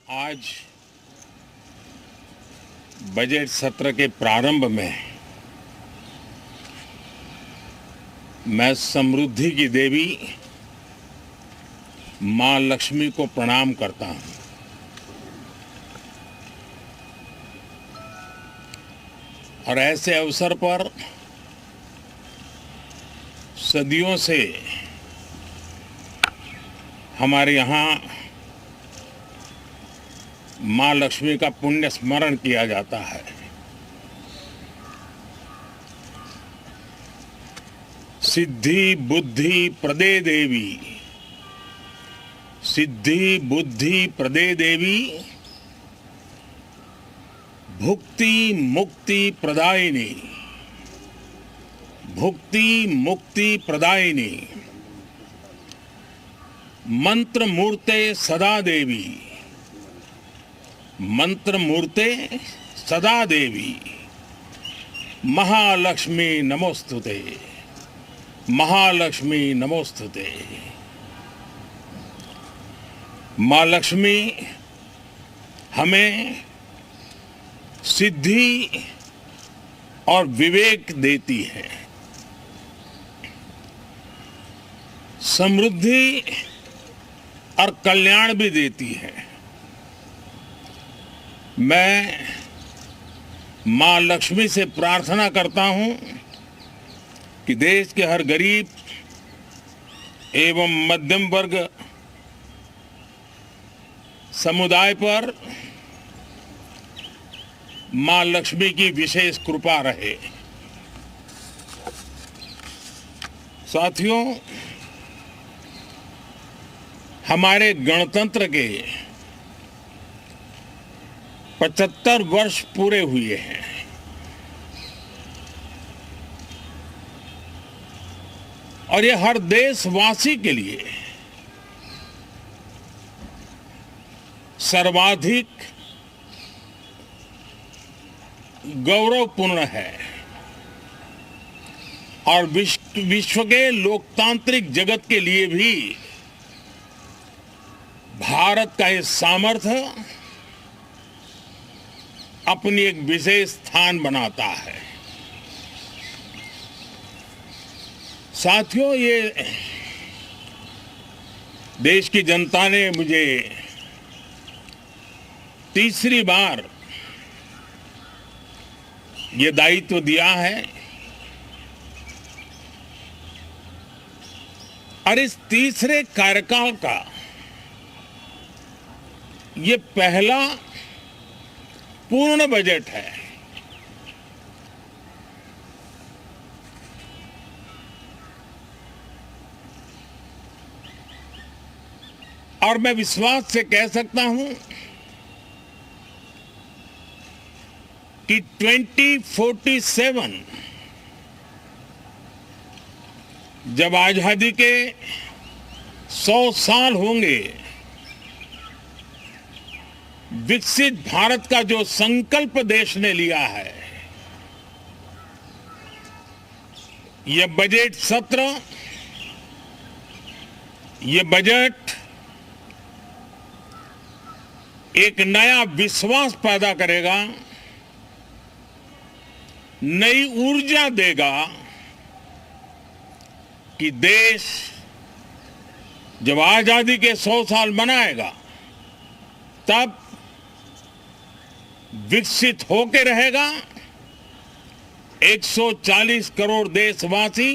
आज बजट सत्र के प्रारंभ में मैं समृद्धि की देवी मां लक्ष्मी को प्रणाम करता हूं। और ऐसे अवसर पर सदियों से हमारे यहाँ मां लक्ष्मी का पुण्य स्मरण किया जाता है। सिद्धि बुद्धि प्रदे देवी, सिद्धि बुद्धि प्रदे देवी, भुक्ति मुक्ति प्रदायिनी, भुक्ति मुक्ति प्रदायिनी, मंत्र मूर्ते सदा देवी, मंत्र मूर्ते सदा देवी, महालक्ष्मी नमोस्तुते, महालक्ष्मी नमोस्तुते। मां लक्ष्मी हमें सिद्धि और विवेक देती है, समृद्धि और कल्याण भी देती है। मैं मां लक्ष्मी से प्रार्थना करता हूं कि देश के हर गरीब एवं मध्यम वर्ग समुदाय पर मां लक्ष्मी की विशेष कृपा रहे। साथियों, हमारे गणतंत्र के 75 वर्ष पूरे हुए हैं। और ये हर देशवासी के लिए सर्वाधिक गौरवपूर्ण है और विश्व के लोकतांत्रिक जगत के लिए भी भारत का ये सामर्थ्य अपनी एक विशेष स्थान बनाता है। साथियों, ये देश की जनता ने मुझे तीसरी बार ये दायित्व दिया है और इस तीसरे कार्यकाल का ये पहला पूर्ण बजट है। और मैं विश्वास से कह सकता हूं कि 2047 जब आजादी के 100 साल होंगे, विकसित भारत का जो संकल्प देश ने लिया है, यह बजट सत्र, यह बजट एक नया विश्वास पैदा करेगा, नई ऊर्जा देगा कि देश जब आजादी के 100 साल मनाएगा तब विकसित होकर रहेगा। 140 करोड़ देशवासी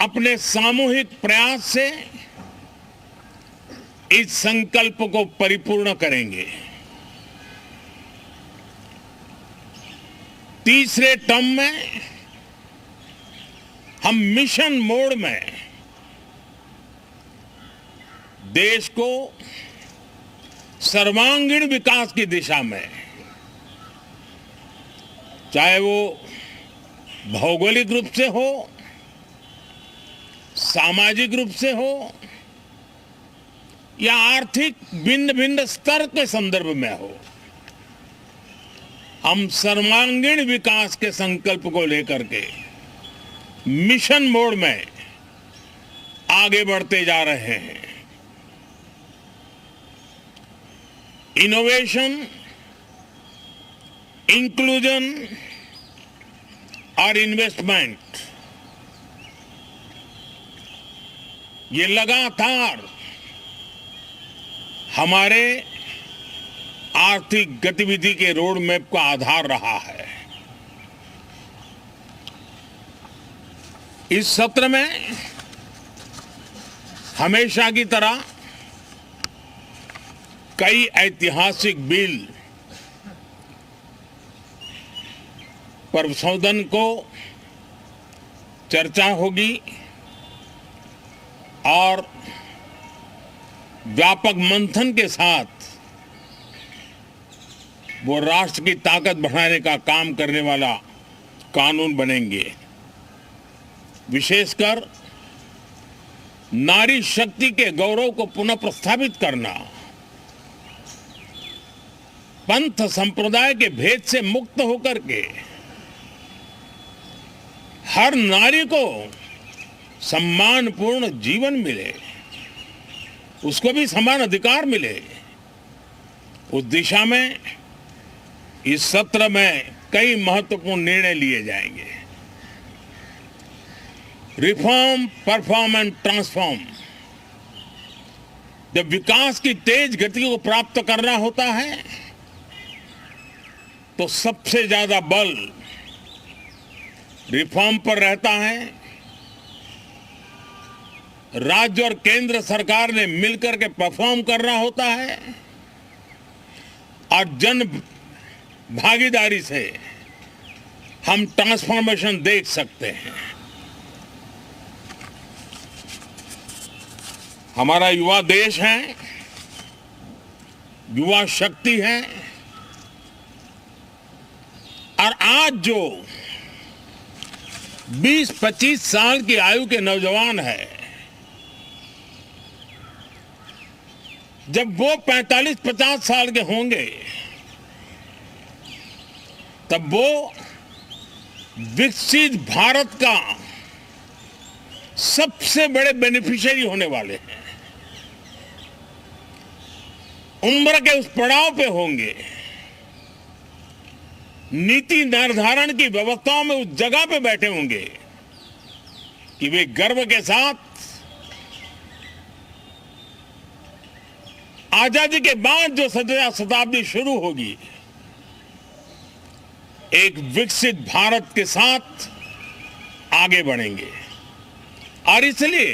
अपने सामूहिक प्रयास से इस संकल्प को परिपूर्ण करेंगे। तीसरे टर्म में हम मिशन मोड में देश को सर्वांगीण विकास की दिशा में, चाहे वो भौगोलिक रूप से हो, सामाजिक रूप से हो या आर्थिक भिन्न भिन्न स्तर के संदर्भ में हो, हम सर्वांगीण विकास के संकल्प को लेकर के मिशन मोड में आगे बढ़ते जा रहे हैं। इनोवेशन, इंक्लूजन और इन्वेस्टमेंट, ये लगातार हमारे आर्थिक गतिविधि के रोड मैप का आधार रहा है। इस सत्र में हमेशा की तरह कई ऐतिहासिक बिल पर सदन को चर्चा होगी और व्यापक मंथन के साथ वो राष्ट्र की ताकत बढ़ाने का काम करने वाला कानून बनेंगे। विशेषकर नारी शक्ति के गौरव को पुनः प्रस्थापित करना, पंथ संप्रदाय के भेद से मुक्त होकर के हर नारी को सम्मानपूर्ण जीवन मिले, उसको भी समान अधिकार मिले, उस दिशा में इस सत्र में कई महत्वपूर्ण निर्णय लिए जाएंगे। Reform, perform and transform. जब विकास की तेज गति को प्राप्त करना होता है तो सबसे ज्यादा बल रिफॉर्म पर रहता है। राज्य और केंद्र सरकार ने मिलकर के परफॉर्म करना होता है और जन भागीदारी से हम ट्रांसफॉर्मेशन देख सकते हैं। हमारा युवा देश है, युवा शक्ति है और आज जो 20-25 साल की आयु के नौजवान है, जब वो 45-50 साल के होंगे तब वो विकसित भारत का सबसे बड़े बेनिफिशियरी होने वाले हैं। उम्र के उस पड़ाव पे होंगे, नीति निर्धारण की व्यवस्थाओं में उस जगह पे बैठे होंगे कि वे गर्व के साथ आजादी के बाद जो शताब्दी शुरू होगी, एक विकसित भारत के साथ आगे बढ़ेंगे। और इसलिए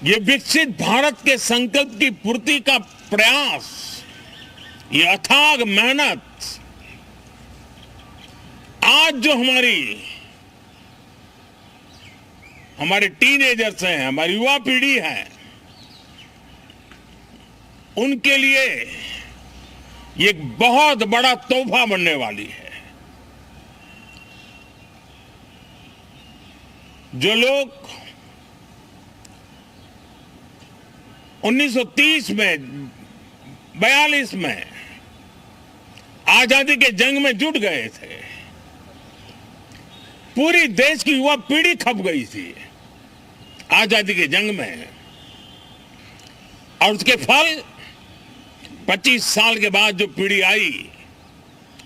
ये विकसित भारत के संकल्प की पूर्ति का प्रयास, ये अथाग मेहनत, आज जो हमारे टीनेजर्स हैं, हमारी युवा पीढ़ी है, उनके लिए ये एक बहुत बड़ा तोहफा बनने वाली है। जो लोग 1930 में, 42 में आजादी के जंग में जुट गए थे, पूरी देश की युवा पीढ़ी खप गई थी आजादी के जंग में, और उसके फल 25 साल के बाद जो पीढ़ी आई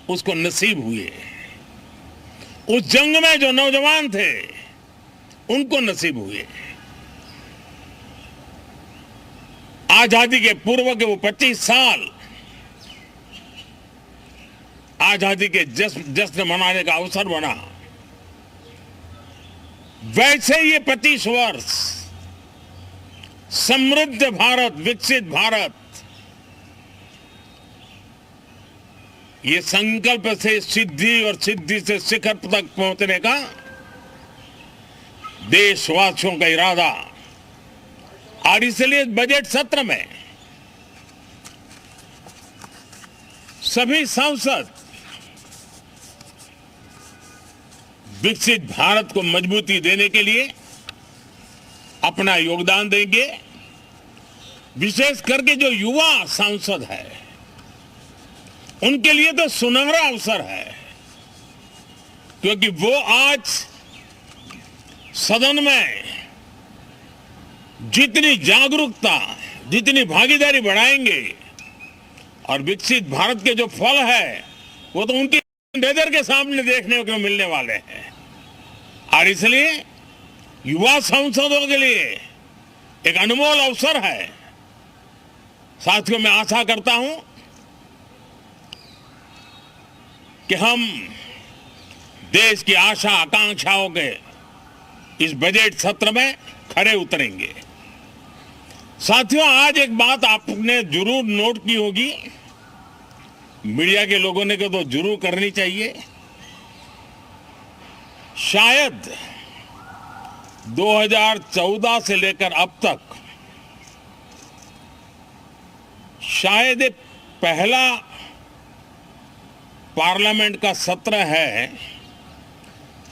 उसको नसीब हुए। उस जंग में जो नौजवान थे उनको नसीब हुए। आजादी के पूर्व के वो 25 साल आजादी के जश्न मनाने का अवसर बना। वैसे ये 25 वर्ष समृद्ध भारत, विकसित भारत, ये संकल्प से सिद्धि और सिद्धि से शिखर तक पहुंचने का देशवासियों का इरादा। और इसलिए बजट सत्र में सभी सांसद विकसित भारत को मजबूती देने के लिए अपना योगदान देंगे। विशेष करके जो युवा सांसद है उनके लिए तो सुनहरा अवसर है, क्योंकि वो आज सदन में जितनी जागरूकता, जितनी भागीदारी बढ़ाएंगे और विकसित भारत के जो फल है वो तो उनकी नजर के सामने देखने को मिलने वाले हैं। और इसलिए युवा सांसदों के लिए एक अनमोल अवसर है। साथियों, मैं आशा करता हूं कि हम देश की आशा आकांक्षाओं के इस बजट सत्र में खरे उतरेंगे। साथियों, आज एक बात आपने जरूर नोट की होगी, मीडिया के लोगों ने तो जरूर करनी चाहिए। शायद 2014 से लेकर अब तक शायद ये पहला पार्लियामेंट का सत्र है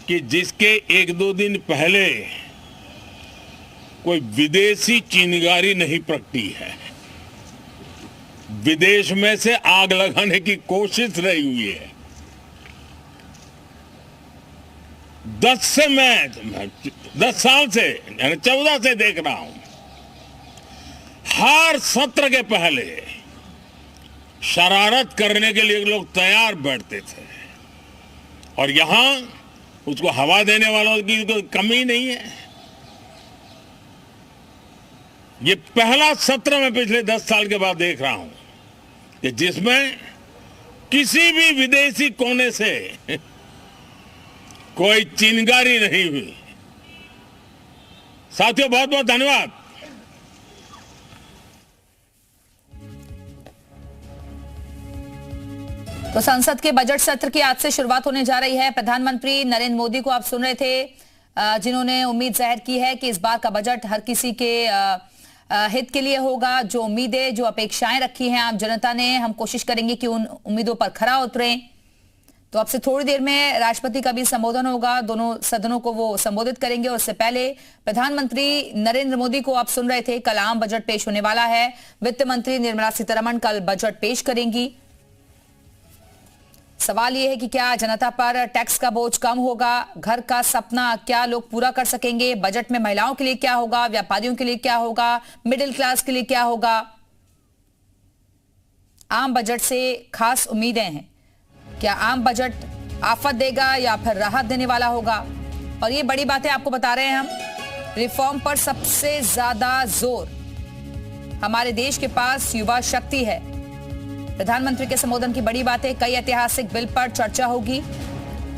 कि जिसके एक दो दिन पहले कोई विदेशी चिंगारी नहीं प्रगटी है। विदेश में से आग लगाने की कोशिश रही हुई है। 10 साल से यानी 14 से देख रहा हूं, हर सत्र के पहले शरारत करने के लिए लोग तैयार बैठते थे और यहां उसको हवा देने वालों की कोई कमी नहीं है। ये पहला सत्र मैं पिछले 10 साल के बाद देख रहा हूं कि जिसमें किसी भी विदेशी कोने से कोई चिंगारी नहीं हुई। साथियों, बहुत बहुत धन्यवाद। तो संसद के बजट सत्र की आज से शुरुआत होने जा रही है। प्रधानमंत्री नरेंद्र मोदी को आप सुन रहे थे, जिन्होंने उम्मीद जाहिर की है कि इस बार का बजट हर किसी के हित के लिए होगा। जो उम्मीदें, जो अपेक्षाएं रखी हैं आम जनता ने, हम कोशिश करेंगे कि उन उम्मीदों पर खरा उतरें। तो अब से थोड़ी देर में राष्ट्रपति का भी संबोधन होगा, दोनों सदनों को वो संबोधित करेंगे। उससे पहले प्रधानमंत्री नरेंद्र मोदी को आप सुन रहे थे, कल आम बजट पेश होने वाला है। वित्त मंत्री निर्मला सीतारमण कल बजट पेश करेंगी। सवाल यह है कि क्या जनता पर टैक्स का बोझ कम होगा, घर का सपना क्या लोग पूरा कर सकेंगे, बजट में महिलाओं के लिए क्या होगा, व्यापारियों के लिए क्या होगा, मिडिल क्लास के लिए क्या होगा। आम बजट से खास उम्मीदें हैं। क्या आम बजट आफत देगा या फिर राहत देने वाला होगा? और ये बड़ी बातें आपको बता रहे हैं हम। रिफॉर्म पर सबसे ज्यादा जोर हमारे देश के पास युवा शक्ति है। प्रधानमंत्री के संबोधन की बड़ी बातें, कई ऐतिहासिक बिल पर चर्चा होगी।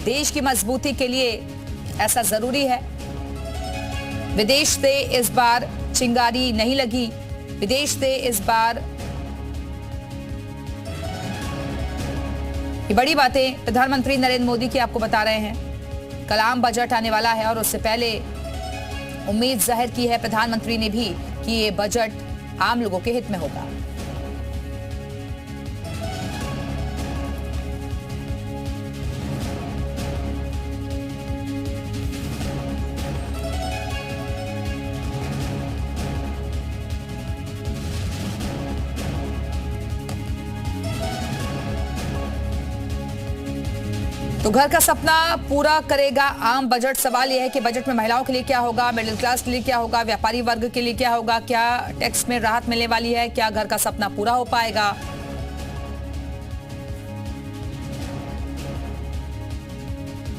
देश की मजबूती के लिए ऐसा जरूरी है। विदेश से इस बार चिंगारी नहीं लगी, विदेश से इस बार, ये बड़ी बातें प्रधानमंत्री नरेंद्र मोदी की आपको बता रहे हैं। कल आम बजट आने वाला है और उससे पहले उम्मीद जाहिर की है प्रधानमंत्री ने भी कि ये बजट आम लोगों के हित में होगा। तो घर का सपना पूरा करेगा आम बजट। सवाल यह है कि बजट में महिलाओं के लिए क्या होगा, मिडिल क्लास के लिए क्या होगा, व्यापारी वर्ग के लिए क्या होगा, क्या टैक्स में राहत मिलने वाली है, क्या घर का सपना पूरा हो पाएगा।